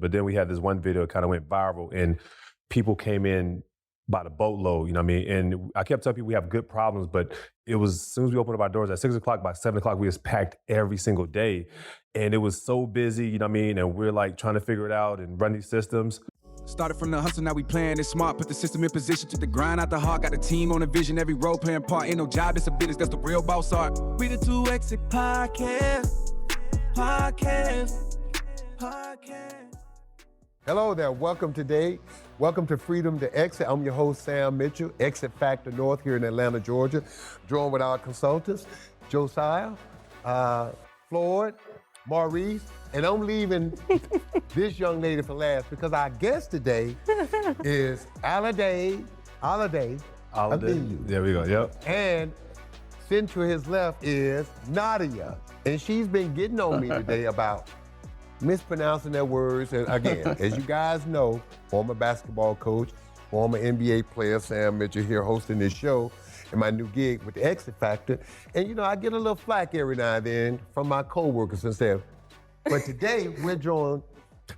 But then we had this one video that kind of went viral, and people came in by the boatload, you know what I mean? And I kept telling people we have good problems, but it was, as soon as we opened up our doors at 6 o'clock, by 7 o'clock, we was packed every single day. And it was so busy, you know what I mean? And we're like trying to figure it out and run these systems. Started from the hustle, now we playing it smart. Put the system in position, took the grind out the heart. Got a team on a vision, every role playing part. Ain't no job, it's a business, that's the real boss art. We the 2 Exit Podcast. Hello there, welcome today. Welcome to Freedom to Exit. I'm your host, Sam Mitchell, Exit Factor North here in Atlanta, Georgia. Joined with our consultants, Josiah, Floyd, Maurice, and I'm leaving this young lady for last because our guest today is Alade. There we go, yep. And sitting to his left is Nadia. And she's been getting on me today about mispronouncing their words. And again, as you guys know, former basketball coach, former NBA player, Sam Mitchell here hosting this show in my new gig with the Exit Factor. And you know, I get a little flack every now and then from my coworkers and stuff. But today we're joined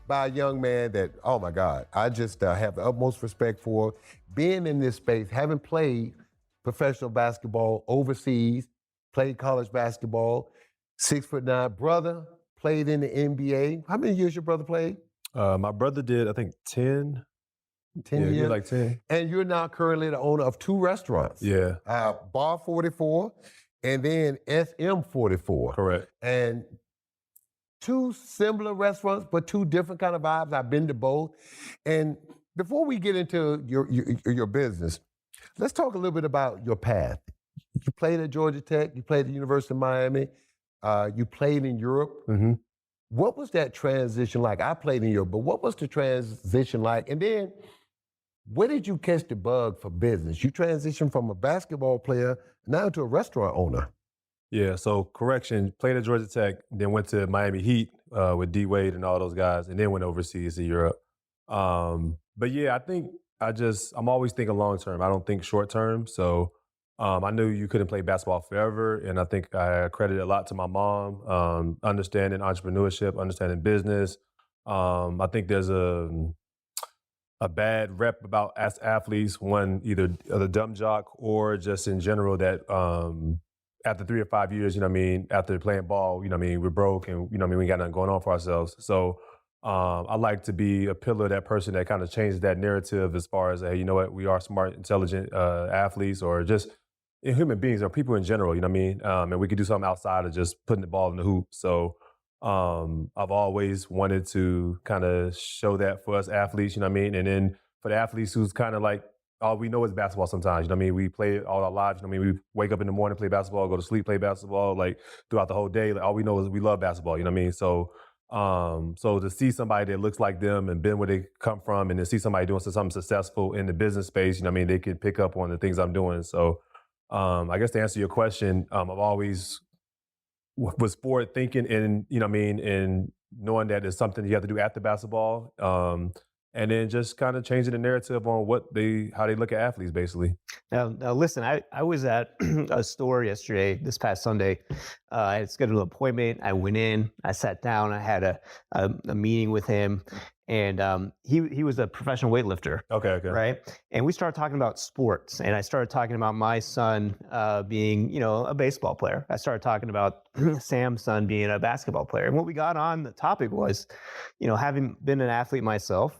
by a young man that, oh my God, I just have the utmost respect for. Being in this space, having played professional basketball overseas, played college basketball, 6'9", brother, played in the NBA. How many years your brother played? My brother did, I think, 10. 10 years? Did like 10. And you're now currently the owner of 2 restaurants. Yeah. Bar 44 and then SM 44. Correct. And 2 similar restaurants, but 2 different kind of vibes. I've been to both. And before we get into your business, let's talk a little bit about your path. You played at Georgia Tech, you played at the University of Miami, you played in Europe. Mm-hmm. What was that transition like? I played in Europe, but what was the transition like? And then, where did you catch the bug for business? You transitioned from a basketball player now to a restaurant owner. Yeah, so correction, played at Georgia Tech, then went to Miami Heat with D Wade and all those guys, and then went overseas to Europe. But yeah, I think I'm always thinking long term. I don't think short term. So I knew you couldn't play basketball forever, and I think I credit a lot to my mom, understanding entrepreneurship, understanding business. I think there's a bad rep about as athletes, one, either the dumb jock or just in general that after 3 or 5 years, you know what I mean, after playing ball, you know what I mean, we're broke and, you know what I mean, we got nothing going on for ourselves. So I like to be a pillar, that person that kind of changes that narrative as far as, hey, you know what, we are smart, intelligent athletes, or just human beings or people in general, you know what I mean? And we could do something outside of just putting the ball in the hoop. So I've always wanted to kind of show that for us athletes, you know what I mean? And then for the athletes who's kind of like, all we know is basketball sometimes, you know what I mean? We play it all our lives, you know what I mean? We wake up in the morning, play basketball, go to sleep, play basketball, like throughout the whole day. Like, all we know is we love basketball, you know what I mean? So so to see somebody that looks like them and been where they come from, and to see somebody doing something successful in the business space, you know what I mean? They can pick up on the things I'm doing. So I guess to answer your question, I've always was forward thinking and, you know what I mean, and knowing that it's something you have to do after basketball. And then just kind of changing the narrative on how they look at athletes, basically. Now listen, I was at a store yesterday, this past Sunday. I had scheduled an appointment. I went in, I sat down, I had a meeting with him, and he was a professional weightlifter. Okay. Right? And we started talking about sports, and I started talking about my son being, a baseball player. I started talking about Sam's son being a basketball player. And what we got on the topic was, having been an athlete myself,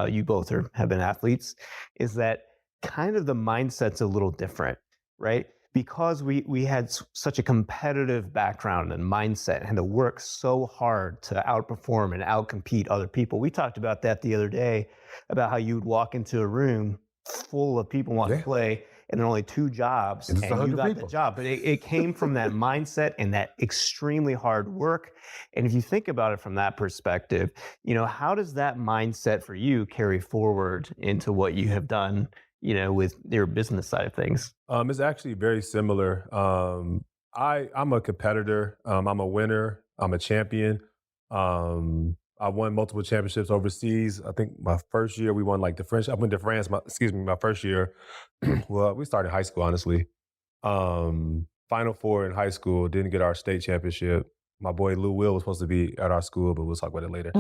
you both have been athletes, is that kind of the mindset's a little different, right? Because we had such a competitive background and mindset and had to work so hard to outperform and outcompete other people. We talked about that the other day, about how you would walk into a room full of people wanting to play, and there are only 2 jobs, and you got the job. But it came from that mindset and that extremely hard work. And if you think about it from that perspective, how does that mindset for you carry forward into what you have done, with your business side of things? It's actually very similar. I'm a competitor. I'm a winner. I'm a champion. I won multiple championships overseas. I think my first year we won like the French. I went to France. My first year. Well, we started high school, honestly. Final Four in high school. Didn't get our state championship. My boy Lou Will was supposed to be at our school, but we'll talk about it later.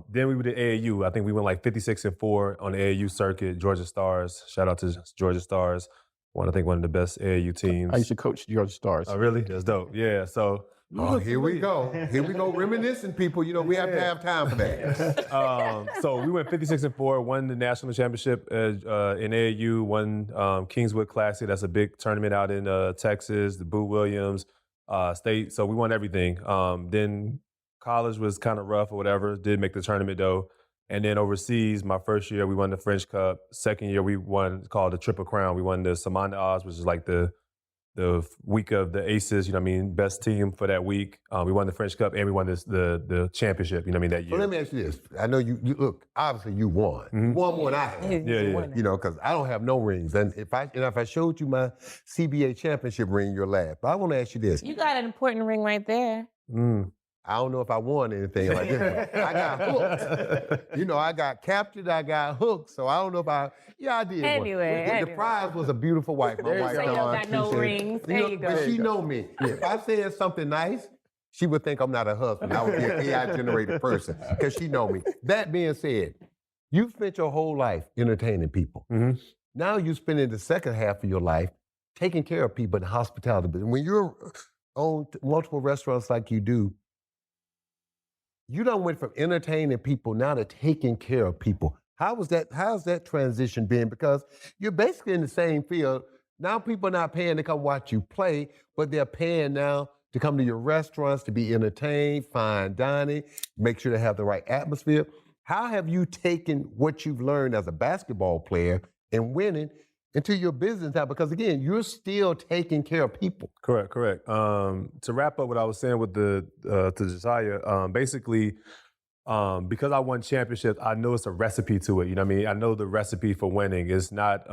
Then we were at AAU. I think we went like 56-4 on the AAU circuit. Georgia Stars. Shout out to Georgia Stars. One of the best AAU teams. I used to coach Georgia Stars. Oh, really? That's dope. Yeah. So. Oh, here we go. Here we go reminiscing, people. You know, we have to have time for that. So we went 56-4, won the national championship in AAU, won Kingswood Classic. That's a big tournament out in Texas, the Boo Williams State. So we won everything. Then college was kind of rough or whatever. Did make the tournament though. And then overseas, my first year, we won the French Cup. Second year, we won, called the Triple Crown. We won the Samanda Oz, which is like the week of the aces, best team for that week. We won the French Cup and we won the championship, that year. So let me ask you this. I know you look, obviously you won. Mm-hmm. You won more than I have. Yeah. You know, because I don't have no rings. And if I showed you my CBA championship ring, you'll laugh. But I want to ask you this. You got an important ring right there. I don't know if I won anything like this. I got hooked. I got captured, I got hooked. So I don't know if I did. Anyway. The prize was a beautiful wife. My wife, So you don't got no rings. There you go. But she know me. If I said something nice, she would think I'm not a husband. I would be an AI-generated person because she know me. That being said, you've spent your whole life entertaining people. Mm-hmm. Now you're spending the second half of your life taking care of people in the hospitality business. When you're on multiple restaurants like you do, you done went from entertaining people now to taking care of people. How's that transition been? Because you're basically in the same field. Now people are not paying to come watch you play, but they're paying now to come to your restaurants to be entertained, fine dining, make sure they have the right atmosphere. How have you taken what you've learned as a basketball player and winning into your business now? Because again, you're still taking care of people. Correct. To wrap up what I was saying with to Josiah, basically, because I won championships, I know it's a recipe to it. You know what I mean? I know the recipe for winning. It's not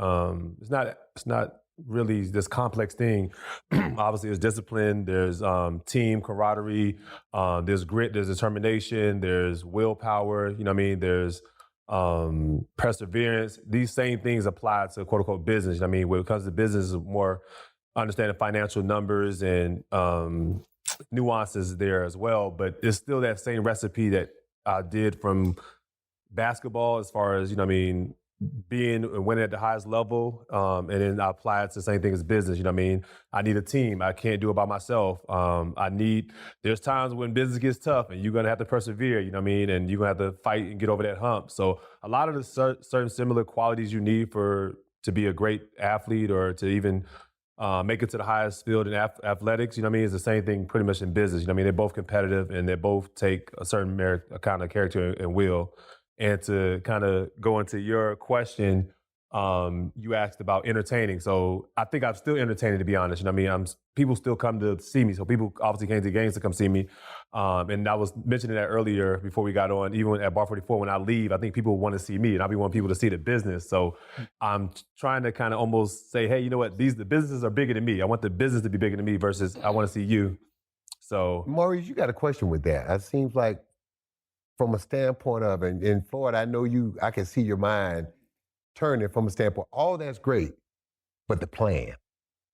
really this complex thing. Obviously, there's discipline, there's team camaraderie, there's grit, there's determination, there's willpower. You know what I mean? There's perseverance. These same things apply to quote unquote business. You know what I mean? When it comes to business, it's more understanding financial numbers and nuances there as well. But it's still that same recipe that I did from basketball as far as, being and winning at the highest level. And then I apply it to the same thing as business. You know what I mean? I need a team. I can't do it by myself. There's times when business gets tough and you're going to have to persevere, you know what I mean? And you're going to have to fight and get over that hump. So a lot of the certain similar qualities you need to be a great athlete or to even make it to the highest field in athletics, you know what I mean? It's the same thing pretty much in business. You know what I mean? They're both competitive and they both take a certain kind of character and will. And to kind of go into your question, you asked about entertaining. So I think I'm still entertaining, to be honest. You know what I mean? People still come to see me. So people obviously came to games to come see me. And I was mentioning that earlier before we got on, even at Bar 44, when I leave, I think people want to see me and I be wanting people to see the business. So I'm trying to kind of almost say, hey, you know what? The businesses are bigger than me. I want the business to be bigger than me versus I want to see you. So Maurice, you got a question with that. It seems like from a standpoint of, and in Florida, I can see your mind turning from a standpoint, all that's great, but the plan,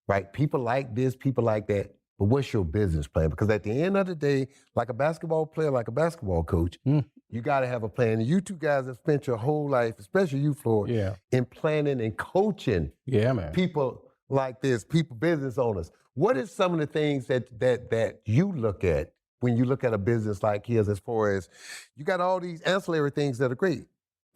right? People like this, people like that, but what's your business plan? Because at the end of the day, like a basketball player, like a basketball coach, you got to have a plan. And you two guys have spent your whole life, especially you, Florida, in planning and coaching people like this, business owners. What is some of the things that you look at when you look at a business like his, as far as you got all these ancillary things that are great,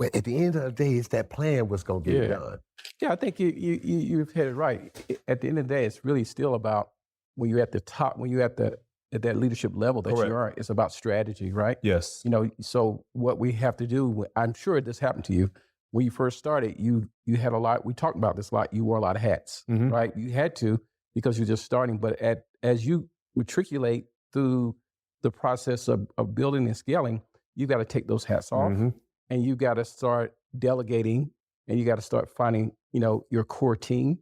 but at the end of the day, it's that plan what's going to get it done. Yeah, I think you've hit it right. At the end of the day, it's really still about when you're at the top, when you're at that leadership level that you are, it's about strategy, right? Yes. So what we have to do, I'm sure this happened to you, when you first started, you had a lot, we talked about this a lot, you wore a lot of hats, right? You had to because you're just starting, but as you matriculate through the process of building and scaling, you got to take those hats off and you got to start delegating and you got to start finding, your core team,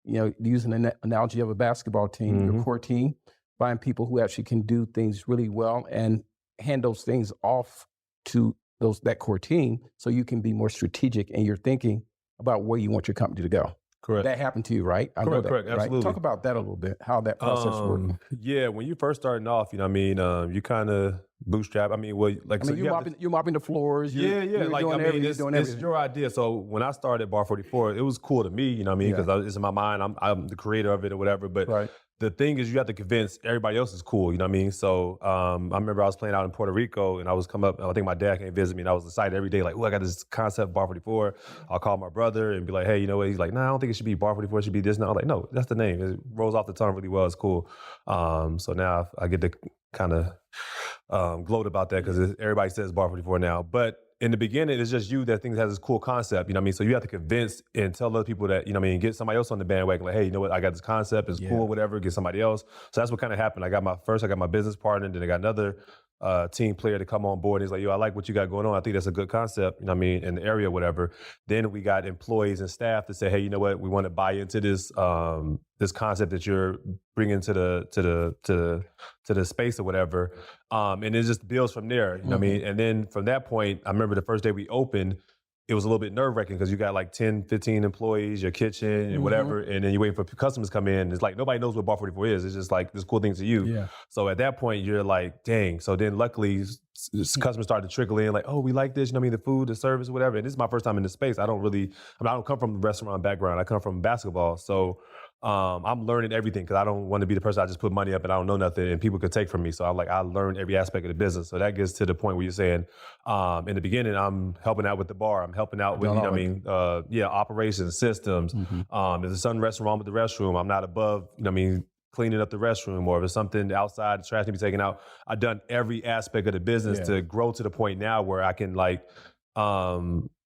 using an analogy of a basketball team, your core team, find people who actually can do things really well and hand those things off to that core team so you can be more strategic in your thinking about where you want your company to go. Correct. That happened to you, right? I know Correct, that, correct, right? absolutely. Talk about that a little bit, how that process worked. Yeah, when you first starting off, you know what I mean, you kind of bootstrap. I mean, well, like I mean, so you're mopping the floors. You're like doing I mean, it's everything. your idea. So when I started Bar 44, it was cool to me, you know what I mean, because it's in my mind. I'm the creator of it or whatever. But Right. the thing is, you have to convince everybody else is cool. You know what I mean? So I remember I was playing out in Puerto Rico, and I was come up. I think my dad came visit me, and I was excited every day. Like, oh, I got this concept Bar 44. I'll call my brother and be like, hey, you know what? He's like, nah, I don't think it should be Bar 44. It should be this. Now I'm like, no, that's the name. It rolls off the tongue really well. It's cool. So now I get to kind of gloat about that because everybody says Bar 44 now. But in the beginning, it's just you that thinks has this cool concept, you know what I mean? So you have to convince and tell other people that, you know what I mean, get somebody else on the bandwagon, like, hey, you know what, I got this concept, it's cool, whatever, get somebody else. So that's what kind of happened. I got my business partner, then I got another team player to come on board. And he's like, yo, I like what you got going on. I think that's a good concept, you know what I mean, in the area, whatever. Then we got employees and staff to say, hey, you know what, we want to buy into this this concept that you're bringing to the space or whatever. And it just builds from there, you know what I mean? And then from that point, I remember the first day we opened, it was a little bit nerve-wracking because you got like 10, 15 employees, your kitchen and whatever, and then you're waiting for customers to come in. It's like nobody knows what Bar 44 is. It's just like this cool thing to you. Yeah. So at that point, you're like, dang. So then luckily, customers started to trickle in like, oh, we like this, you know what I mean, the food, the service, whatever. And this is my first time in this space. I don't come from a restaurant background. I come from basketball. So I'm learning everything because I don't want to be the person I just put money up and I don't know nothing and people could take from me. So I'm like, I learned every aspect of the business. So that gets to the point where you're saying, in the beginning, I'm helping out with the bar. I'm helping out with, you know what I mean, operations, systems. If there's something wrong with the restroom, I'm not above, you know what I mean, cleaning up the restroom, or if there's something outside, the trash can be taken out. I've done every aspect of the business to grow to the point now where I can like,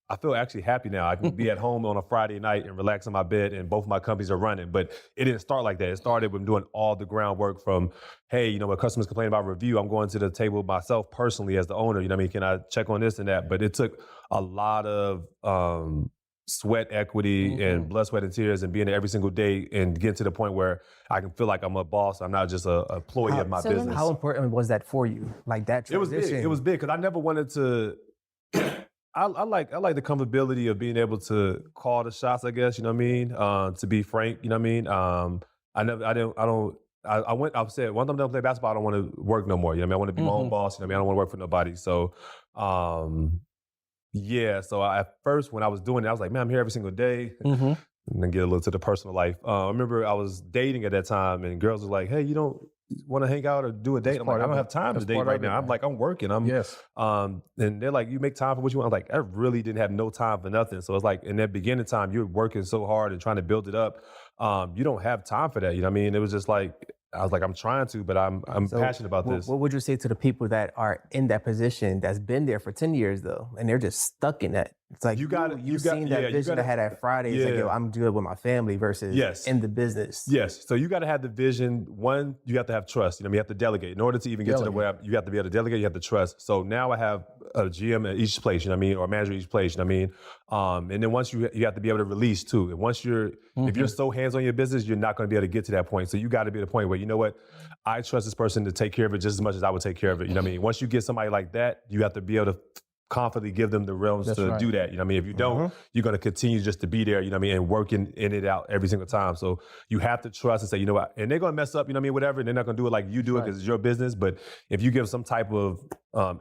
I feel actually happy now. I can be at home on a Friday night and relax on my bed and both of my companies are running. But it didn't start like that. It started with doing all the groundwork from, hey, you know, when customers complain about review, I'm going to the table myself personally as the owner. You know what I mean? Can I check on this and that? But it took a lot of sweat equity and blood, sweat, and tears and being there every single day and getting to the point where I can feel like I'm a boss. I'm not just a employee of my business. How important was that for you? Like that transition? It was big because I never wanted to... I like the comfortability of being able to call the shots, I guess, you know what I mean? To be frank, you know what I mean? I said, one time I'm done playing basketball, I don't want to work no more. You know what I mean? I want to be my own boss, you know what I mean? I don't want to work for nobody. So, so at first when I was doing it, I was like, man, I'm here every single day. And then get a little to the personal life. I remember I was dating at that time and girls were like, hey, you don't want to hang out or do a date? I'm like, I don't have time to date right now. I'm like, I'm working. And they're like, you make time for what you want. I'm like, I really didn't have no time for nothing. So it's like in that beginning time, you're working so hard and trying to build it up. You don't have time for that. You know what I mean? It was just like, I was like, I'm trying to, but I'm passionate about this. What would you say to the people that are in that position that's been there for 10 years though, and they're just stuck in that? It's like you've seen that vision I had at Friday. It's like, yo, I'm good with my family versus in the business. Yes. So you got to have the vision. One, you have to have trust. You know, you have to delegate. In order to even get to the web, you have to be able to delegate. You have to trust. So now I have a GM at each place, you know what I mean, or a manager at each place, you know what I mean. And then once you have to be able to release too. And once if you're so hands on your business, you're not going to be able to get to that point. So you got to be at a point where, you know what, I trust this person to take care of it just as much as I would take care of it. You know what I mean? Once you get somebody like that, you have to be able to confidently give them the realms to do that. You know what I mean? If you don't, you're going to continue just to be there, you know what I mean, and working in it out every single time. So you have to trust and say, you know what, and they're going to mess up, you know what I mean, whatever, and they're not going to do it like you do it because it's your business. But if you give some type of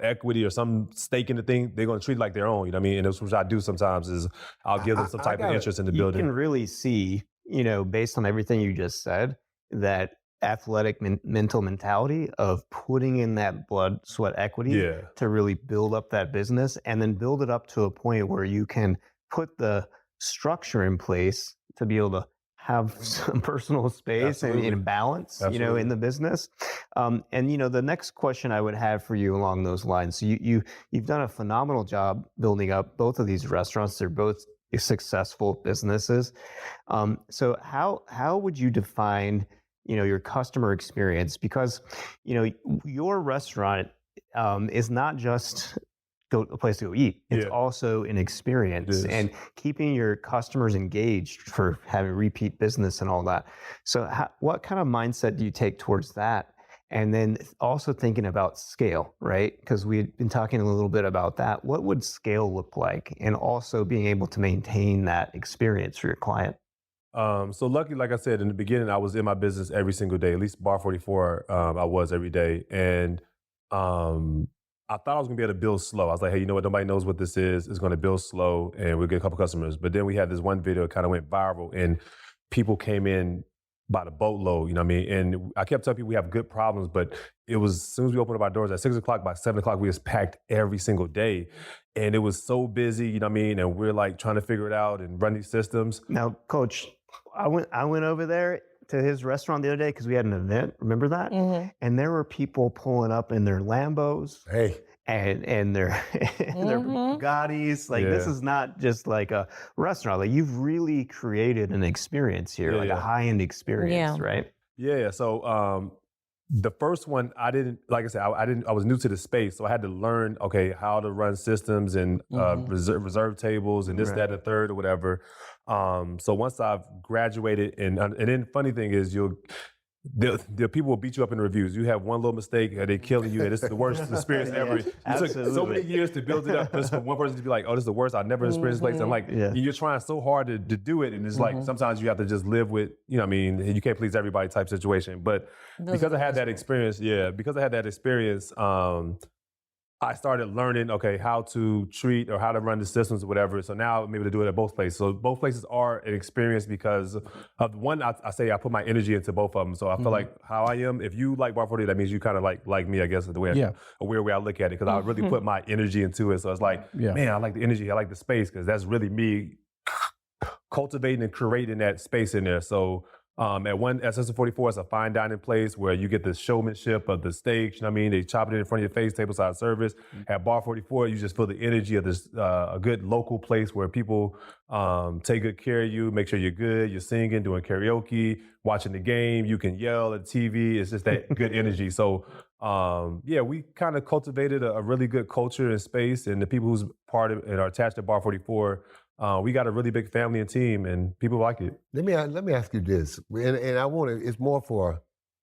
equity or some stake in the thing, they're going to treat it like their own, you know what I mean? And that's what I do sometimes is I'll give them some type of interest in the building. You can really see, you know, based on everything you just said, that athletic mental mentality of putting in that blood, sweat equity to really build up that business and then build it up to a point where you can put the structure in place to be able to have some personal space and balance, you know, in the business. And, you know, the next question I would have for you along those lines, so you've done a phenomenal job building up both of these restaurants. They're both successful businesses. So how would you define, you know, your customer experience? Because, you know, your restaurant is not just a place to go eat. It's also an experience and keeping your customers engaged for having repeat business and all that. So what kind of mindset do you take towards that? And then also thinking about scale, right? Because we've been talking a little bit about that. What would scale look like? And also being able to maintain that experience for your client? So luckily, like I said, in the beginning, I was in my business every single day, at least Bar 44, I was every day. And I thought I was gonna be able to build slow. I was like, hey, you know what? Nobody knows what this is. It's gonna build slow and we'll get a couple customers. But then we had this one video that kind of went viral and people came in by the boatload, you know what I mean? And I kept telling people we have good problems, but it was, as soon as we opened up our doors at 6 o'clock, by 7 o'clock, we was packed every single day. And it was so busy, you know what I mean? And we're like trying to figure it out and run these systems. Now, Coach, I went over there to his restaurant the other day because we had an event. Remember that? Mm-hmm. And there were people pulling up in their Lambos. Hey. And their their Bugattis. Like this is not just like a restaurant. Like you've really created an experience here, a high-end experience, right? Yeah. So the first one, I didn't, like I said, I was new to the space, so I had to learn, okay, how to run systems and reserve tables and this, that, and the third or whatever. So once I've graduated, and then funny thing is the people will beat you up in the reviews. You have one little mistake and they're killing you, and this is the worst experience ever. It took so many years to build it up just for one person to be like, oh, this is the worst. I've never experienced this place. I'm like, you're trying so hard to do it, and it's like sometimes you have to just live with, you know what I mean, you can't please everybody type situation. But because I had that experience, I started learning, okay, how to treat or how to run the systems or whatever. So now I'm able to do it at both places. So both places are an experience because of one, I say I put my energy into both of them. So I feel like how I am, if you like Bar 40, that means you kind of like me, I guess, is the way a weird way I look at it, because I really put my energy into it. So it's like, man, I like the energy, I like the space, because that's really me cultivating and creating that space in there. So at System 44, it's a fine dining place where you get the showmanship of the steaks, you know what I mean? They chop it in front of your face, tableside service. At Bar 44, you just feel the energy of this, a good local place where people take good care of you, make sure you're good, you're singing, doing karaoke, watching the game, you can yell at the TV. It's just that good energy. So we kind of cultivated a really good culture and space, and the people who's part of and are attached to Bar 44, we got a really big family and team, and people like it. Let me ask you this, and I want to. It's more for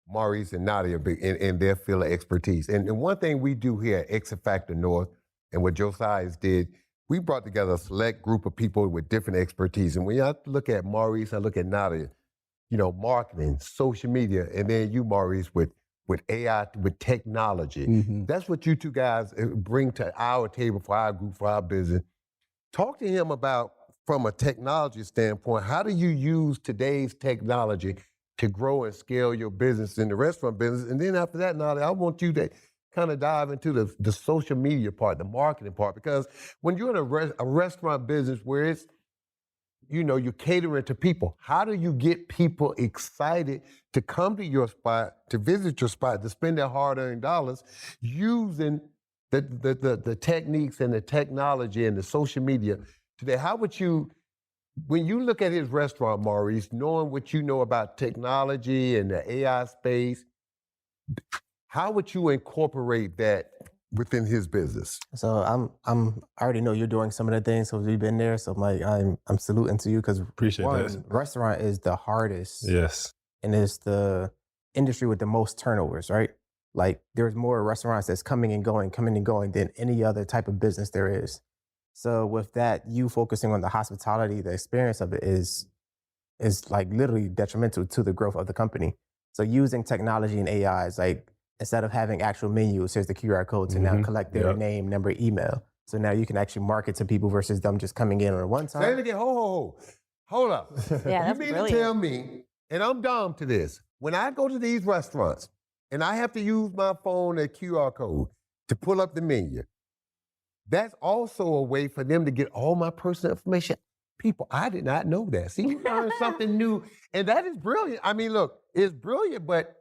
Maurice and Nadia in their field of expertise. And one thing we do here at X Factor North, and what Josiah's did, we brought together a select group of people with different expertise. And when I look at Maurice, I look at Nadia, you know, marketing, social media, and then you, Maurice, with AI, with technology. That's what you two guys bring to our table for our group, for our business. Talk to him about, from a technology standpoint, how do you use today's technology to grow and scale your business in the restaurant business? And then after that, Nadia, I want you to kind of dive into the social media part, the marketing part, because when you're in a restaurant business where it's, you know, you're catering to people, how do you get people excited to come to your spot, to visit your spot, to spend their hard-earned dollars using the techniques and the technology and the social media today? How would you, when you look at his restaurant, Maurice, knowing what you know about technology and the AI space, how would you incorporate that within his business? So I already know you're doing some of the things because we've been there. So I'm like, I'm saluting to you, because appreciate that. Restaurant is the hardest. Yes. And it's the industry with the most turnovers, right? Like there's more restaurants that's coming and going than any other type of business there is. So with that, you focusing on the hospitality, the experience of it is like literally detrimental to the growth of the company. So using technology and AI is like, instead of having actual menus, here's the QR code to now collect their name, number, email. So now you can actually market to people versus them just coming in on one time. Say it again, hold up. Yeah, you mean to tell me, and I'm dumb to this, when I go to these restaurants, and I have to use my phone and QR code to pull up the menu, that's also a way for them to get all my personal information. People, I did not know that. See, you learn something new, and that is brilliant. I mean, look, it's brilliant, but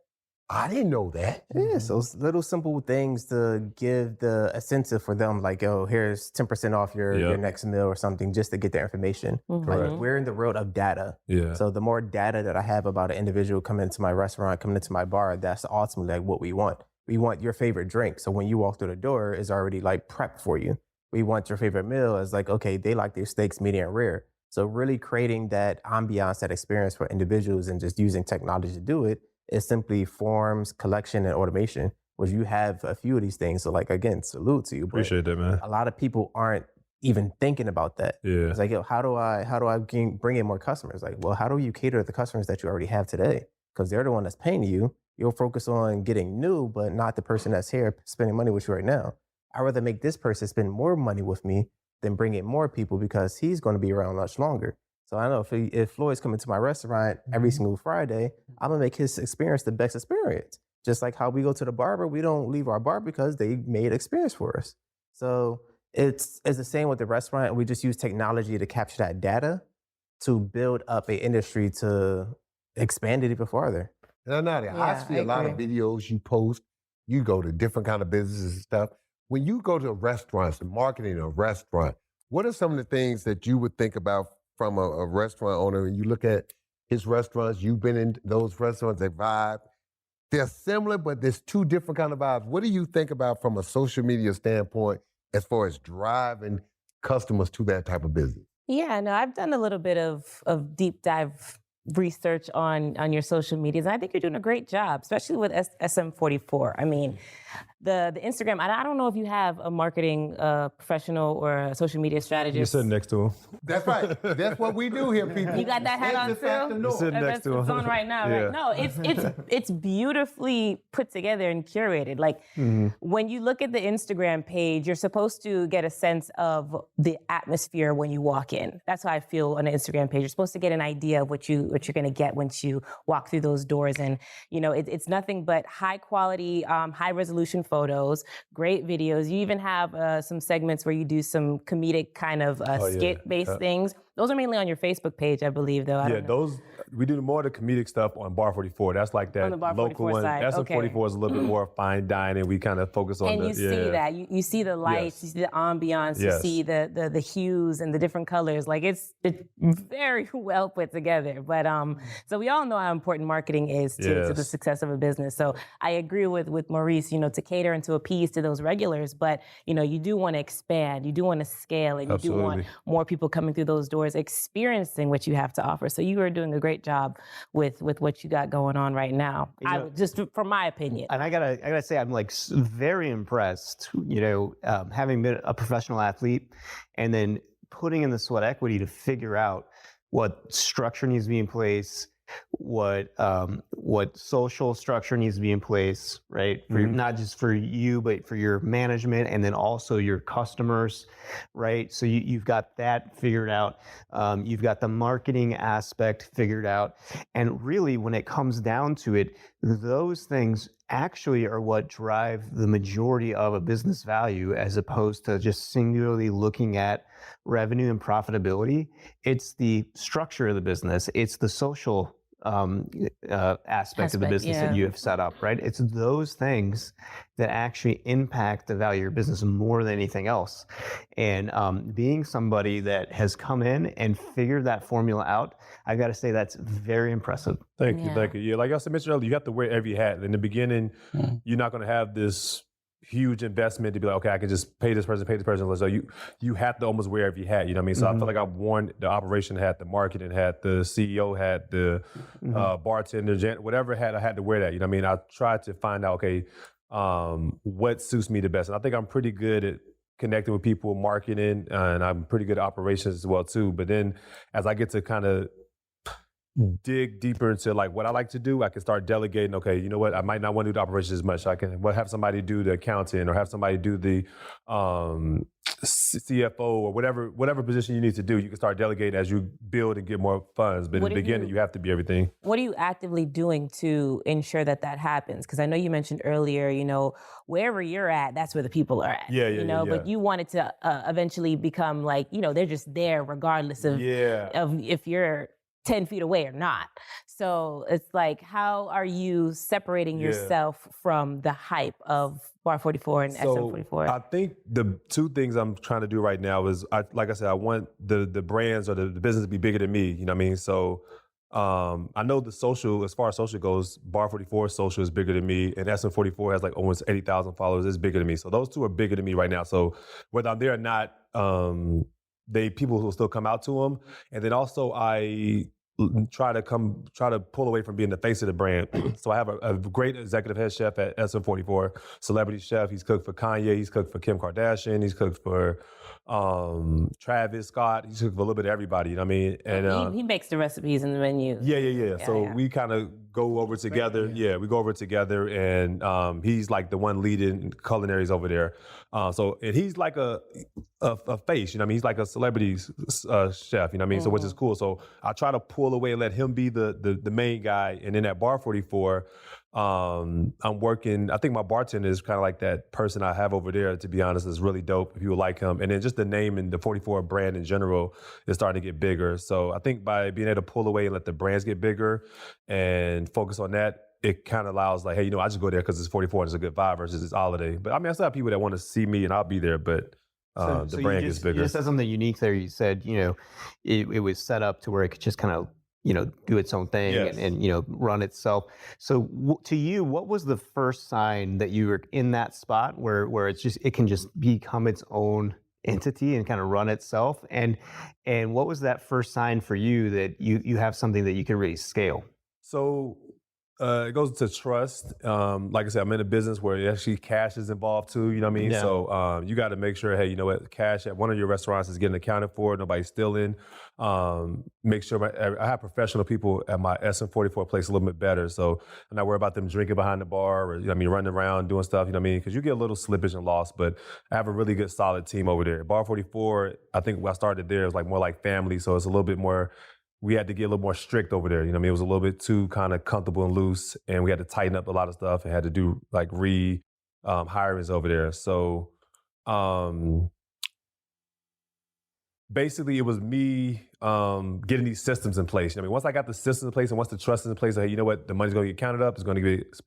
I didn't know that. Yeah, so it's little simple things to give the incentive for them, like, oh, here's 10% off your next meal or something, just to get their information. Like, we're in the world of data. Yeah. So the more data that I have about an individual coming into my restaurant, coming into my bar, that's ultimately like what we want. We want your favorite drink. So when you walk through the door, it's already like prepped for you. We want your favorite meal. It's like, okay, they like their steaks medium rare. So really creating that ambiance, that experience for individuals, and just using technology to do it is simply forms, collection, and automation, which you have a few of these things. So like, again, salute to you. Appreciate that, man. A lot of people aren't even thinking about that. Yeah. It's like, yo, how do I bring in more customers? Like, well, how do you cater to the customers that you already have today? Because they're the one that's paying you. You'll focus on getting new, but not the person that's here spending money with you right now. I'd rather make this person spend more money with me than bring in more people because he's going to be around much longer. So I know if Floyd's coming to my restaurant every single Friday, I'm going to make his experience the best experience. Just like how we go to the barber, we don't leave our bar because they made experience for us. So it's the same with the restaurant. We just use technology to capture that data to build up an industry to expand it even farther. Now, Nadia, I see a lot of videos you post. You go to different kind of businesses and stuff. When you go to restaurants and marketing a restaurant, what are some of the things that you would think about from a restaurant owner? And you look at his restaurants, you've been in those restaurants, they vibe. They're similar, but there's two different kind of vibes. What do you think about from a social media standpoint as far as driving customers to that type of business? Yeah, no, I've done a little bit of deep dive research on your social medias. And I think you're doing a great job, especially with SM44. I mean, the Instagram, I don't know if you have a marketing professional or a social media strategist. You're sitting next to him. That's right. That's what we do here, people. You got that hat on too? You're sitting next to him. It's on right now, Yeah. right? No, it's beautifully put together and curated. Like when you look at the Instagram page, you're supposed to get a sense of the atmosphere when you walk in. That's how I feel on the Instagram page. You're supposed to get an idea of what you're going to get once you walk through those doors. And it's nothing but high quality, high resolution photos, great videos. You even have some segments where you do some comedic kind of skit-based things. Those are mainly on your Facebook page, I believe, though. I don't know. Those, we do more of the comedic stuff on Bar 44. That's like that On the Bar local 44 one. side, SM44 is a little bit more fine dining. We kind of focus on and the... you see that. You see the lights, you see the ambiance, you see the hues and the different colors. Like it's very well put together. But so we all know how important marketing is to the success of a business. So I agree with Maurice, to cater and to appease to those regulars, but you do want to expand, you do want to scale, and you do want more people coming through those doors experiencing what you have to offer. So you are doing a great job with what you got going on right now. Just from my opinion. And I gotta say, I'm like very impressed, having been a professional athlete and then putting in the sweat equity to figure out what structure needs to be in place, what social structure needs to be in place, right? For not just for you, but for your management and then also your customers, right? So you've got that figured out. You've got the marketing aspect figured out. And really, when it comes down to it, those things actually are what drive the majority of a business value as opposed to just singularly looking at revenue and profitability. It's the structure of the business. It's the social aspect of the business that you have set up, right? It's those things that actually impact the value of your business more than anything else. And being somebody that has come in and figured that formula out, I've got to say that's very impressive. Thank you. Yeah, like I mentioned earlier, you have to wear every hat. In the beginning, you're not going to have this huge investment to be like, okay, I can just pay this person. So you have to almost wear every hat, you know what I mean? So I feel like I've worn the operation hat, the marketing hat, the CEO hat, the bartender, whatever hat I had to wear that, you know what I mean? I tried to find out, okay, what suits me the best. And I think I'm pretty good at connecting with people, marketing, and I'm pretty good at operations as well too. But then as I get to kind of dig deeper into like what I like to do, I can start delegating. Okay, you know what? I might not want to do the operations as much. I can have somebody do the accounting or have somebody do the CFO or whatever position you need to do. You can start delegating as you build and get more funds. But in the beginning, you have to be everything. What are you actively doing to ensure that happens? Because I know you mentioned earlier, wherever you're at, that's where the people are at. But you want it to eventually become like, they're just there regardless of if you're 10 feet away or not. So it's like, how are you separating yourself from the hype of Bar 44 and SM44? I think the two things I'm trying to do right now is, I want the brands or the business to be bigger than me, you know what I mean? So I know the social, as far as social goes, Bar 44 social is bigger than me, and SM44 has like almost 80,000 followers, it's bigger than me. So those two are bigger than me right now. So whether I'm there or not, people will still come out to them. And then also I try to pull away from being the face of the brand. So I have a great executive head chef at SM44, celebrity chef. He's cooked for Kanye, he's cooked for Kim Kardashian, he's cooked for Travis Scott. He took a little bit of everybody. You know what I mean? And he makes the recipes and the menus. Yeah. So we kind of go over together. Yeah, we go over together, and he's like the one leading culinaries over there. And he's like a face. You know what I mean? He's like a celebrity chef. You know what I mean? So which is cool. So I try to pull away and let him be the main guy. And then at Bar 44. I'm working, I think my bartender is kind of like that person I have over there, to be honest, is really dope if you would like him. And then just the name and the 44 brand in general is starting to get bigger. So I think by being able to pull away and let the brands get bigger and focus on that, it kind of allows like, hey, I just go there because it's 44 and it's a good vibe versus it's Alade. But I mean, I still have people that want to see me and I'll be there, but the brand gets bigger. You just said something unique there. You said, it was set up to where it could just kind of do its own thing and run itself. So to you, what was the first sign that you were in that spot where it can just become its own entity and kind of run itself? And what was that first sign for you that you have something that you can really scale? So it goes to trust. Like I said, I'm in a business where actually cash is involved too, you know what I mean? Yeah. So you got to make sure, hey, you know what, cash at one of your restaurants is getting accounted for, nobody's stealing. Make sure I have professional people at my SM44 place a little bit better. So I'm not worried about them drinking behind the bar or, running around doing stuff, you know what I mean? Because you get a little slippage and loss, but I have a really good solid team over there. Bar 44, I think when I started there, it was like more like family. So it's a little bit more, we had to get a little more strict over there. You know what I mean? It was a little bit too kind of comfortable and loose, and we had to tighten up a lot of stuff and had to do like hirings over there. So basically it was me getting these systems in place. I mean, once I got the systems in place and once the trust is in place, hey, you know what? The money's going to get counted up. It's going to get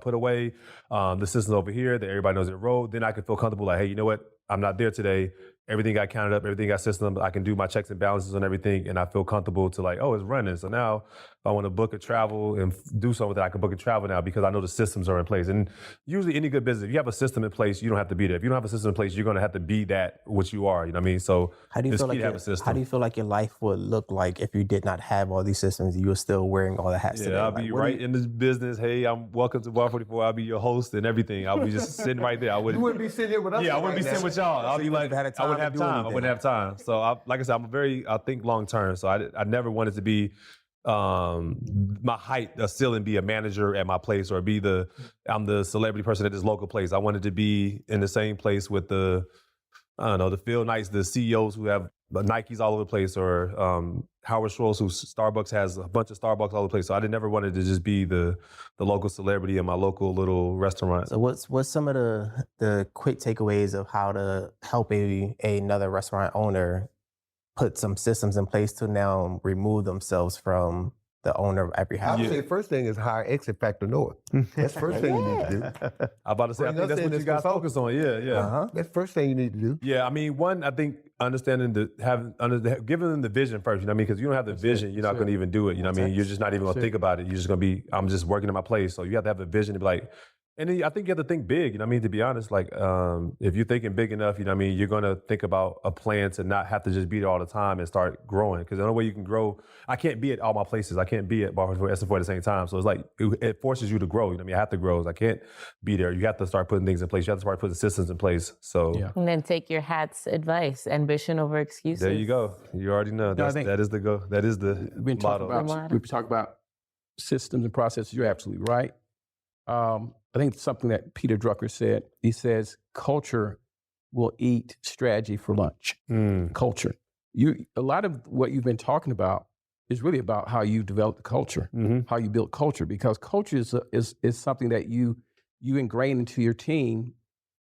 put away. The system's over here that everybody knows it rolled. Then I can feel comfortable like, hey, you know what? I'm not there today. Everything got counted up. Everything got system. I can do my checks and balances on everything. And I feel comfortable to like, oh, it's running. So now if I want to book a travel and do something that I can book a travel now because I know the systems are in place. And usually any good business, if you have a system in place, you don't have to be there. If you don't have a system in place, you're going to have to be that which you are. You know what I mean? So how do you feel like your life would look like if you did not have all these systems? You were still wearing all the hats today. I'll be in this business. Hey, I'm welcome to Bar 44. I'll be your host and everything. I'll be just sitting right there. You wouldn't be sitting here with us. Yeah, I wouldn't be sitting with y'all. I'll be like, I wouldn't have time. I wouldn't have time. So like I said, I think long term. So I never wanted to be my height, still and be a manager at my place or I'm the celebrity person at this local place. I wanted to be in the same place with the Phil Knights, the CEOs who have Nikes all over the place, or Howard Schultz, who Starbucks has a bunch of Starbucks all over the place. So I never wanted to just be the local celebrity in my local little restaurant. So what's some of the quick takeaways of how to help another restaurant owner put some systems in place to now remove themselves from the owner of every house? I would say the first thing is hire Exit Factor North. That's the first thing you need to do. I'm about to say, I think that's what you guys focus on. Yeah. Uh-huh. That's the first thing you need to do. Yeah, I mean, one, I think giving them the vision first, you know what I mean? Because you don't have the vision, you're not going to even do it, you know what I mean? You're just not even going to think about it. You're just going to be, I'm just working in my place. So you have to have the vision to be like, and then I think you have to think big, you know what I mean? To be honest, like if you're thinking big enough, you know what I mean, you're going to think about a plan to not have to just be there all the time and start growing. Because the only way you can grow, I can't be at all my places. I can't be at Bar 44 SM4 at the same time. So it's like, it forces you to grow. You know what I mean? I have to grow. I can't be there. You have to start putting things in place. You have to start putting systems in place. So And then take your hat's advice, ambition over excuses. There you go. You already know. That is the go. That is the motto. We talk about systems and processes. You're absolutely right. I think something that Peter Drucker said, he says, culture will eat strategy for lunch. Culture. A lot of what you've been talking about is really about how you develop the culture, how you build culture, because culture is something that you ingrain into your team.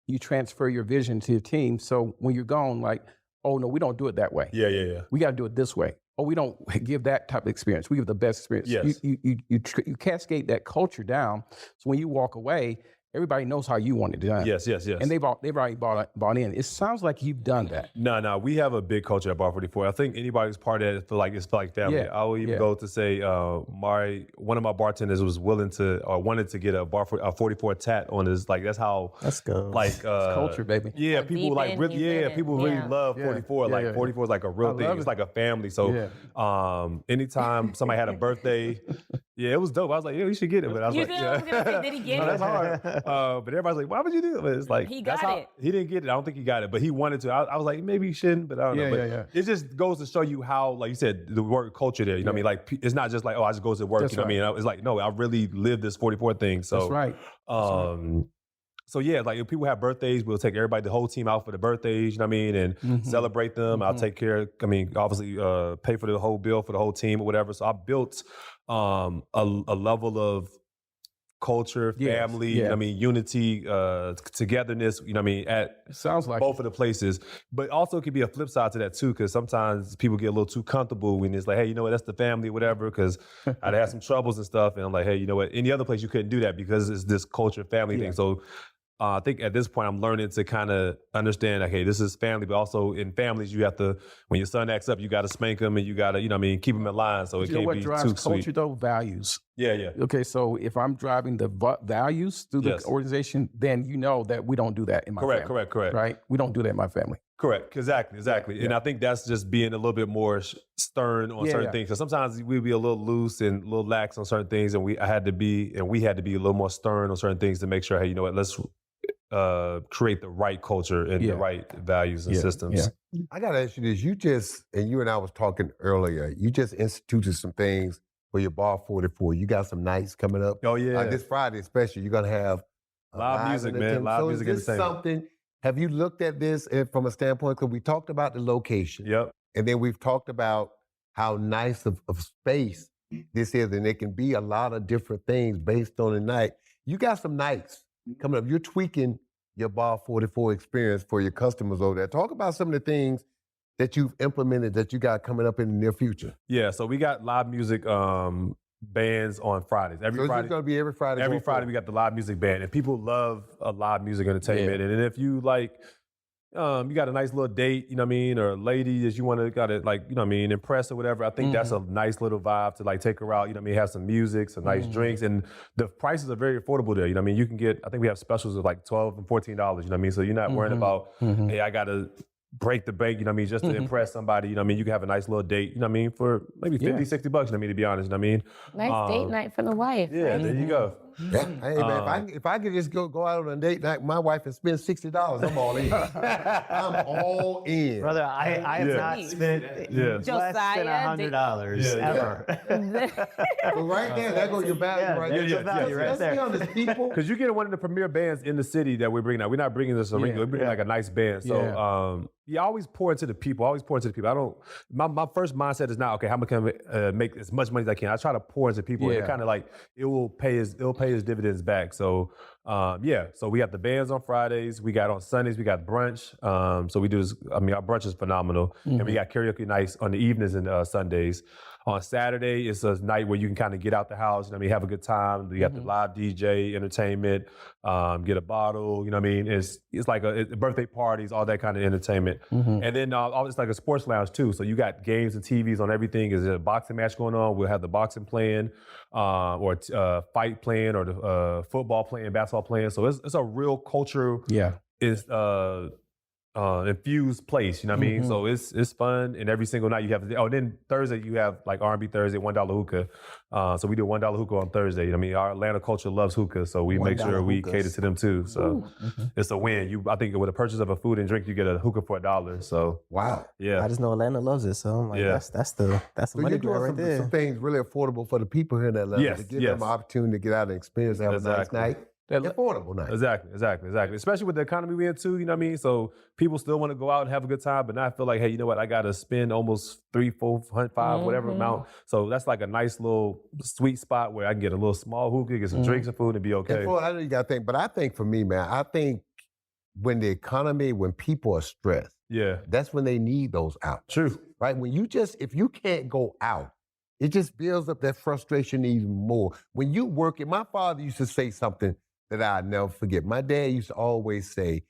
You transfer your vision to your team. So when you're gone, like, oh no, we don't do it that way. Yeah. We got to do it this way. Oh, we don't give that type of experience. We give the best experience. Yes. You cascade that culture down. So when you walk away, everybody knows how you want it done. Yes. And they've already bought in. It sounds like you've done that. No, we have a big culture at Bar 44. I think anybody who's part of it feel like family. Yeah. I will even go to say one of my bartenders was willing to or wanted to get a 44 tat on his, like, that's how. Let's go. Like it's culture, baby. Yeah, people like people really love 44. Yeah, like 44 is like a real thing. It's like a family. So anytime somebody had a birthday, it was dope. I was like, you should get it. But I was I was gonna say, did he get it? That's hard. But everybody's like, why would you do it? But it's like, He that's got how, it. He didn't get it. I don't think he got it, but he wanted to. I was like, maybe he shouldn't, but I don't know. But it just goes to show you how, like you said, the work culture there, you know what I mean? Like, it's not just like, oh, I just go to work, That's you know what I mean? It's like, no, I really live this 44 thing. So, That's right. So yeah, like if people have birthdays, we'll take everybody, the whole team out for the birthdays, you know what I mean? And celebrate them. I'll take care, obviously pay for the whole bill for the whole team or whatever. So I built a level of culture, family, you know what I mean, unity, togetherness, you know what I mean, at Sounds like both of the places. But also it could be a flip side to that too, because sometimes people get a little too comfortable when it's like, hey, you know what, that's the family, whatever, because I'd had some troubles and stuff. And I'm like, hey, you know what, any other place you couldn't do that because it's this culture family thing. So I think at this point I'm learning to kind of understand, okay, this is family, but also in families you have to, when your son acts up, you got to spank him and you got to, you know what I mean, keep him in line. So it you know can't what be drives too culture sweet. though? Values. Yeah. Okay, so if I'm driving the values through the organization, then you know that we don't do that in my family. Correct. Right? We don't do that in my family. Correct. Exactly. Yeah. And I think that's just being a little bit more stern on certain things. So sometimes we'd be a little loose and a little lax on certain things, and we had to be a little more stern on certain things to make sure, hey, you know what, let's create the right culture and the right values and systems. Yeah. I got to ask you this. You and I was talking earlier. You just instituted some things for your Bar 44. You got some nights coming up. Oh, yeah. This Friday especially, you're going to have live music, man. Live music is this something, have you looked at this from a standpoint, because we talked about the location. Yep. And then we've talked about how nice of space this is, and it can be a lot of different things based on the night. You got some nights coming up. You're tweaking your Bar 44 experience for your customers over there. Talk about some of the things that you've implemented that you got coming up in the near future. Yeah, so we got live music bands on Fridays. Every Friday. It's going to be every Friday. Every Friday we got the live music band, and people love live music entertainment. And if you like, you got a nice little date, you know what I mean, or a lady that you want to like, you know what I mean, impress or whatever. I think that's a nice little vibe to like take her out, you know what I mean, have some music, some nice drinks, and the prices are very affordable there. You know what I mean, you can get, I think we have specials of like $12 and $14. You know what I mean, so you're not worrying about, hey, I got to break the bank, you know what I mean, just to impress somebody, you know what I mean, you can have a nice little date, you know what I mean, for maybe $50, $60, you know what I mean, to be honest, you know what I mean. Nice date night for the wife. Yeah, right? there you go. Yeah. Hey man, if I could just go out on a date night with my wife and spend $60, I'm all in. I'm all in. Brother, I have not spent less than $100 ever. So right there, there goes your value right there. There's your value right there. Let's be honest, people. Because you get one of the premier bands in the city that we're bringing out. We're not bringing this we're bringing like a nice band. So you always pour into the people. I don't, my first mindset is not, okay, how much can I make as much money as I can? I try to pour into people. And it kind of like, it will pay his dividends back. So so we got the bands on Fridays. We got on Sundays, we got brunch. So we do this, our brunch is phenomenal. And we got karaoke nights on the evenings and Sundays. On Saturday, it's a night where you can kind of get out the house, you know what I mean, have a good time. You got the live DJ, entertainment, get a bottle, you know what I mean? It's like birthday parties, all that kind of entertainment. And then it's like a sports lounge too. So you got games and TVs on everything. Is there a boxing match going on? We'll have the boxing playing, or fight playing, or the football playing, basketball playing. So it's a real culture. It's infused place, you know what I mean? So it's fun, and every single night you have, then Thursday you have like R&B Thursday, $1 hookah. So we do $1 hookah on Thursday. You know what I mean, our Atlanta culture loves hookah, so we make sure we cater to them too. So it's a win. I think with the purchase of a food and drink, you get a hookah for $1. So wow, I just know Atlanta loves it, so I'm like, that's the money grab right there. Some things really affordable for the people here in Atlanta to give them an opportunity to get out and experience, have a nice night. Affordable night. Exactly. Especially with the economy we're in too, you know what I mean? So people still want to go out and have a good time, but now I feel like, hey, you know what? I got to spend almost $300, $400, $500, whatever amount. So that's like a nice little sweet spot where I can get a little small hookah, get some drinks and food, and be okay. And I know you got to think, but I think for me, man, I think when people are stressed, that's when they need those outs. True. Right? If you can't go out, it just builds up that frustration even more. When you work, my father used to say something that I'll never forget. My dad used to always say,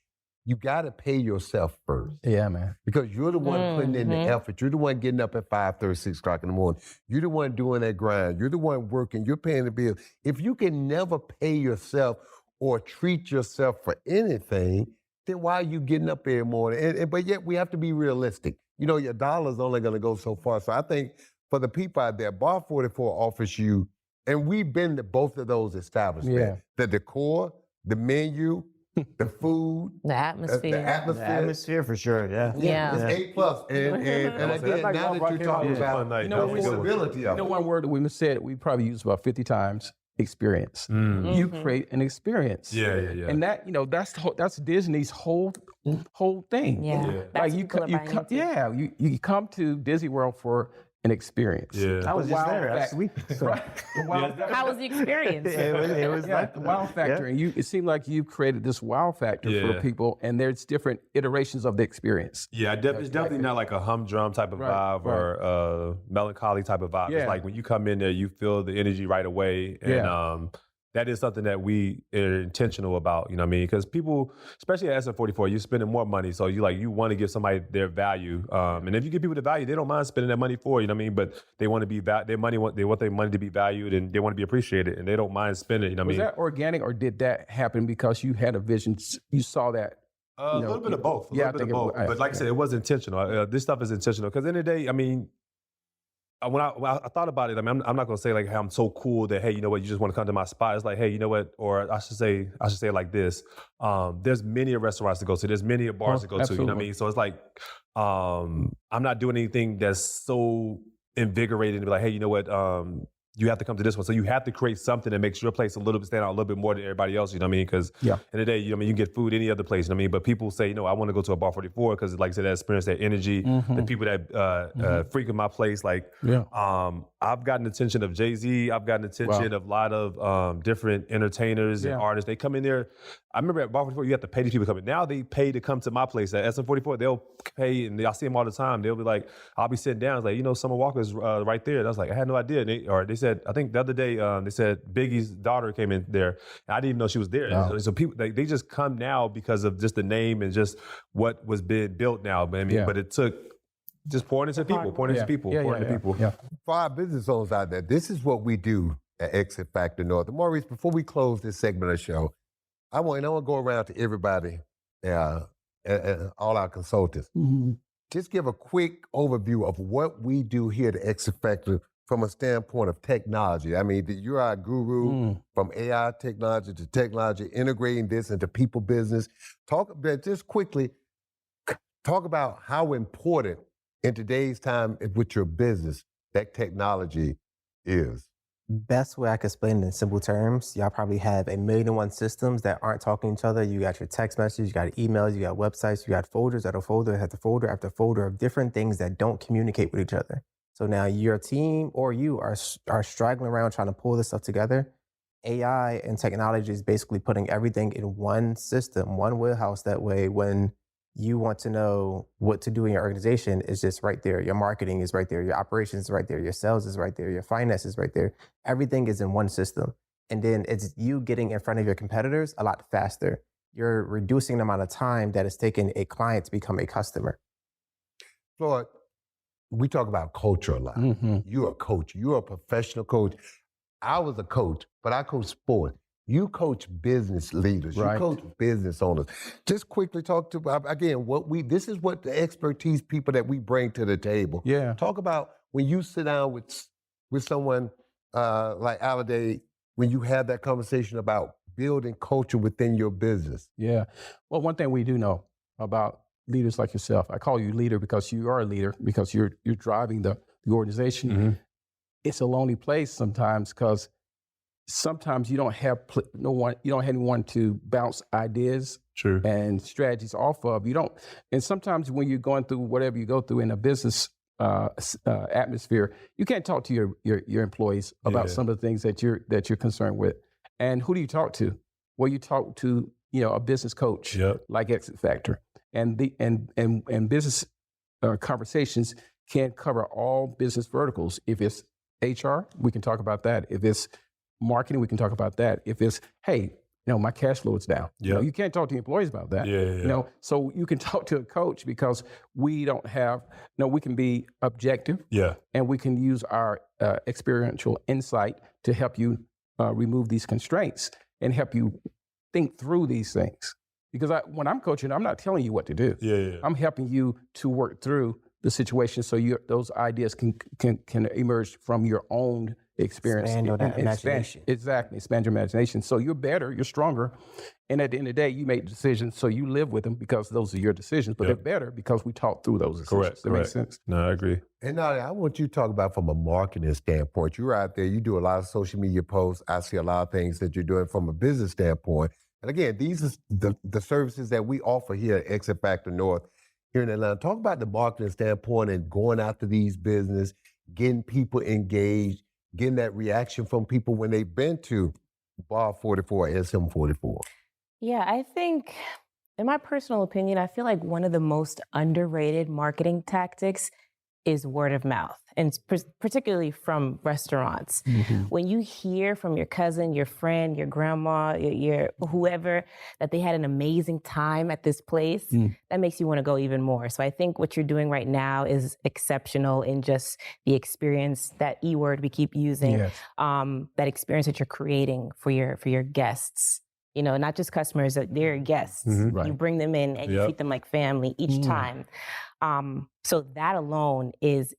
you got to pay yourself first. Yeah, man. Because you're the one putting in the effort. You're the one getting up at 5:30, 6 o'clock in the morning. You're the one doing that grind. You're the one working. You're paying the bill. If you can never pay yourself or treat yourself for anything, then why are you getting up every morning? But yet we have to be realistic. You know, your dollar's only going to go so far. So I think for the people out there, Bar 44 offers you, and we've been to both of those establishments. The decor, the menu, the food, The atmosphere. the atmosphere. The atmosphere for sure, yeah. Yeah. It's A+. And again, like now that you're talking about night. You know, the usability of it. one word that we said we probably used about 50 times: experience. You create an experience. Yeah. And that, that's Disney's whole thing. Yeah. Yeah. That's what people are buying into. You come to Disney World for an experience. Yeah. I was just there last week. So. Right. The wow How was the experience? It was like the wow factor. And it seemed like you created this wow factor for people, and there's different iterations of the experience. Yeah, it's definitely not like a humdrum type of vibe or a melancholy type of vibe. Yeah. It's like when you come in there, you feel the energy right away. And that is something that we are intentional about, you know what I mean? Because people, especially at SM44, you're spending more money. So you want to give somebody their value. And if you give people the value, they don't mind spending that money for, you know what I mean? But they want to be, they want their money to be valued, and they want to be appreciated, and they don't mind spending, you know what I Was mean? that organic, or did that happen because you had a vision? You saw that? A little bit of both. But like I said, it was intentional. This stuff is intentional. Because in the day, I mean, when I thought about it, I mean, I'm not gonna say like, hey, I'm so cool that, hey, you know what, you just want to come to my spot. It's like, hey, you know what, or I should say it like this. There's many restaurants to go to. There's many bars to go to. You know what I mean? So it's like, I'm not doing anything that's so invigorating to be like, hey, you know what, you have to come to this one. So you have to create something that makes your place a little bit stand out a little bit more than everybody else, you know what I mean? Because in the day, you know what I mean, you can get food any other place, you know what I mean? But people say, I want to go to a Bar 44 because, like I said, that experience, that energy, the people that frequent my place, like, I've gotten the attention of Jay-Z. I've gotten the attention of a lot of different entertainers and artists. They come in there. I remember at Bar 44, you have to pay these people to come in. Now they pay to come to my place. At SM44, they'll pay, and I see them all the time. They'll be like, I'll be sitting down. It's like, Summer Walker's right there. And I was like, I had no idea. And they said, I think the other day, they said Biggie's daughter came in there. And I didn't even know she was there. Wow. So people, they just come now because of just the name and just what was being built now. But it took just pouring into people. Yeah. For our business owners out there, this is what we do at Exit Factor North. And Maurice, before we close this segment of the show, I want to go around to everybody, all our consultants. Just give a quick overview of what we do here at Exit Factor from a standpoint of technology. I mean, you're our guru from AI technology to technology, integrating this into people business. Just quickly, talk about how important in today's time with your business that technology is. Best way I could explain it in simple terms, y'all probably have 1,000,001 systems that aren't talking to each other. You got your text messages, you got emails, you got websites, you got folders after folder after folder after folder of different things that don't communicate with each other. So now your team or you are straggling around trying to pull this stuff together. AI and technology is basically putting everything in one system, one warehouse. That way, when you want to know what to do in your organization, is just right there. Your marketing is right there. Your operations is right there. Your sales is right there. Your finance is right there. Everything is in one system. And then it's you getting in front of your competitors a lot faster. You're reducing the amount of time that it's taken a client to become a customer. Floyd, we talk about culture a lot. You're a coach. You're a professional coach. I was a coach, but I coach sport. You coach business leaders. Right. You coach business owners. Just quickly talk to, again, this is what the expertise people that we bring to the table. Yeah. Talk about when you sit down with someone like Alade, when you have that conversation about building culture within your business. Yeah. Well, one thing we do know about leaders like yourself, I call you leader because you are a leader, because you're driving the organization. It's a lonely place sometimes because sometimes you don't have anyone to bounce ideas and strategies off of. And sometimes when you're going through whatever you go through in a business atmosphere, you can't talk to your employees about some of the things that you're concerned with. And who do you talk to? Well, you talk to a business coach like Exit Factor, and business conversations can cover all business verticals. If it's HR, we can talk about that. If it's marketing, we can talk about that. If it's, hey, my cash flow is down. You can't talk to employees about that. So you can talk to a coach because we don't have, we can be objective. And we can use our experiential insight to help you remove these constraints and help you think through these things. Because when I'm coaching, I'm not telling you what to do. I'm helping you to work through the situation so those ideas can emerge from your own experience. Expand on that and imagination. Exactly, expand your imagination. So you're better, you're stronger. And at the end of the day, you make decisions, so you live with them because those are your decisions, but Yep. they're better because we talk through those decisions. Correct. That makes sense? No, I agree. And now I want you to talk about from a marketing standpoint. You're out there, you do a lot of social media posts. I see a lot of things that you're doing from a business standpoint. And again, these are the services that we offer here at Exit Factor North here in Atlanta. Talk about the marketing standpoint and going after these business, getting people engaged, getting that reaction from people when they've been to Bar 44, SM44. Yeah, I think, in my personal opinion, I feel like one of the most underrated marketing tactics is word of mouth, and particularly from restaurants. When you hear from your cousin, your friend, your grandma, your whoever, that they had an amazing time at this place, that makes you want to go even more. So I think what you're doing right now is exceptional in just the experience, that E word we keep using, Yes. that experience that you're creating for your guests. You know, not just customers, they're guests. Right. You bring them in and you Yep. treat them like family each time. So that alone is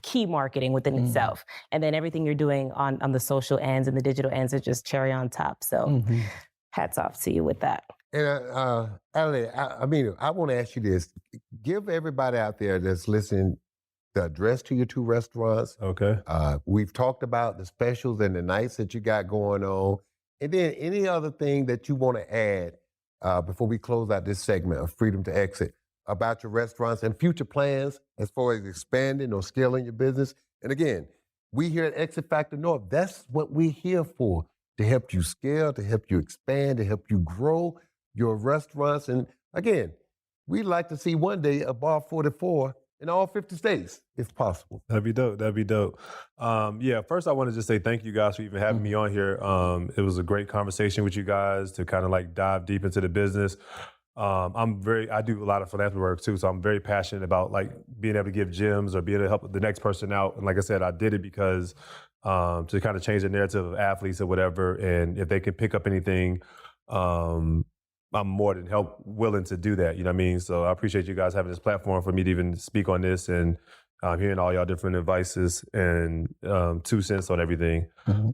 key marketing within itself. And then everything you're doing on the social ends and the digital ends is just cherry on top. So hats off to you with that. And Alade, I want to ask you this. Give everybody out there that's listening the address to your 2 restaurants. Okay. We've talked about the specials and the nights that you got going on. And then any other thing that you want to add before we close out this segment of Freedom to Exit about your restaurants and future plans as far as expanding or scaling your business. And again, we here at Exit Factor North, that's what we're here for, to help you scale, to help you expand, to help you grow your restaurants. And again, we'd like to see one day a Bar 44 in all 50 states, if possible. That'd be dope. That'd be dope. Yeah, first I want to just say thank you guys for even having me on here. It was a great conversation with you guys to kind of like dive deep into the business. I do a lot of philanthropy work too, so I'm very passionate about like being able to give gems or being able to help the next person out. And like I said, I did it because to kind of change the narrative of athletes or whatever. And if they can pick up anything, I'm more than willing to do that. You know what I mean? So I appreciate you guys having this platform for me to even speak on this and hearing all y'all different advices and 2 cents on everything.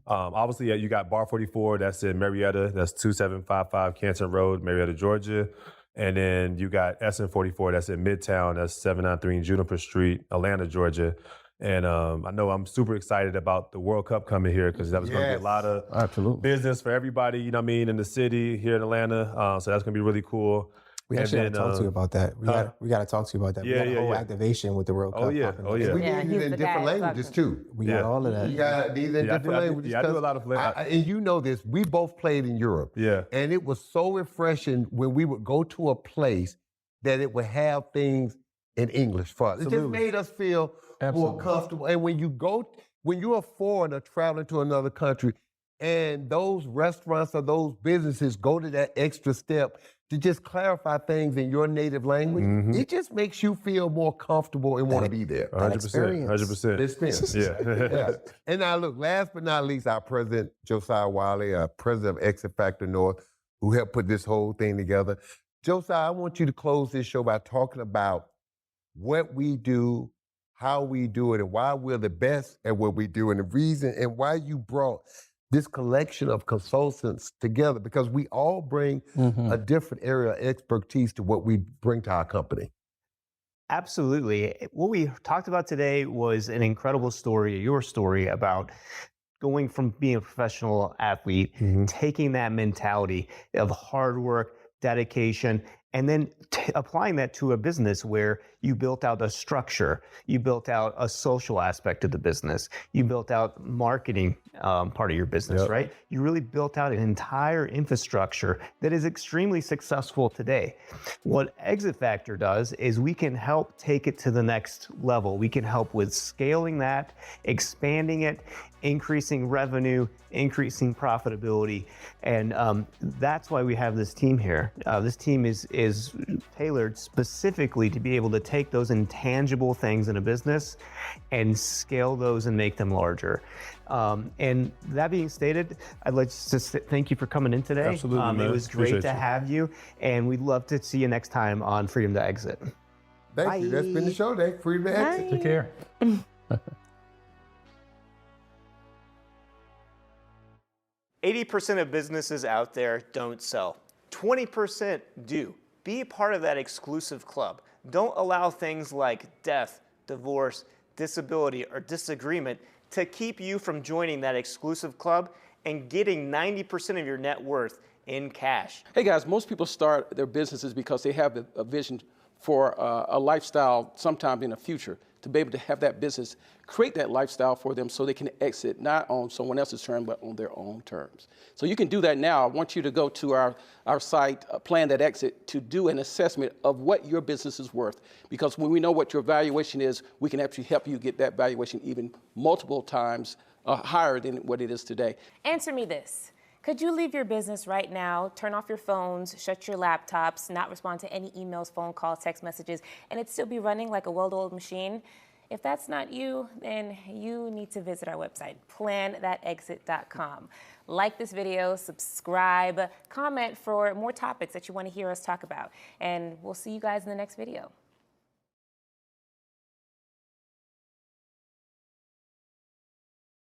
Obviously, you got Bar 44, that's in Marietta. That's 2755 Canton Road, Marietta, Georgia. And then you got SM44, that's in Midtown. That's 793 Juniper Street, Atlanta, Georgia. And I know I'm super excited about the World Cup coming here because that was going to be a lot of business for everybody, you know what I mean, in the city here in Atlanta. So that's going to be really cool. We actually got to talk to you about that. We got to talk to you about that. We got a whole activation with the World Cup. Oh, yeah. We need it in different languages, too. We got all of that. You got these in different languages. I do a lot of and you know this, we both played in Europe. Yeah. And it was so refreshing when we would go to a place that it would have things in English for us. It just made us feel more comfortable. And when you're a foreigner traveling to another country and those restaurants or those businesses go to that extra step to just clarify things in your native language, it just makes you feel more comfortable and want to be there. 100%. 100%. Experience. Yeah. And now look, last but not least, our president, Josiah Wiley, president of Exit Factor North, who helped put this whole thing together. Josiah, I want you to close this show by talking about what we do, how we do it, and why we're the best at what we do, and the reason and why you brought this collection of consultants together, because we all bring a different area of expertise to what we bring to our company. Absolutely. What we talked about today was an incredible story, your story about going from being a professional athlete, taking that mentality of hard work, dedication, and then applying that to a business where you built out a structure, you built out a social aspect of the business, you built out marketing part of your business, right? You really built out an entire infrastructure that is extremely successful today. What Exit Factor does is we can help take it to the next level. We can help with scaling that, expanding it, increasing revenue, increasing profitability, and that's why we have this team here. This team is tailored specifically to be able to take those intangible things in a business and scale those and make them larger. And that being stated, I'd like to just thank you for coming in today. Absolutely, man. It was great Appreciate to have you, and we'd love to see you next time on Freedom to Exit. Thank you. That's been the show today. Freedom to Exit. Take care. 80% of businesses out there don't sell. 20% do. Be a part of that exclusive club. Don't allow things like death, divorce, disability, or disagreement to keep you from joining that exclusive club and getting 90% of your net worth in cash. Hey guys, most people start their businesses because they have a vision for a lifestyle sometime in the future, to be able to have that business create that lifestyle for them so they can exit not on someone else's terms, but on their own terms. So you can do that now. I want you to go to our site, Plan That Exit, to do an assessment of what your business is worth. Because when we know what your valuation is, we can actually help you get that valuation even multiple times higher than what it is today. Answer me this. Could you leave your business right now, turn off your phones, shut your laptops, not respond to any emails, phone calls, text messages, and it'd still be running like a well-oiled machine? If that's not you, then you need to visit our website, planthatexit.com. Like this video, subscribe, comment for more topics that you want to hear us talk about, and we'll see you guys in the next video.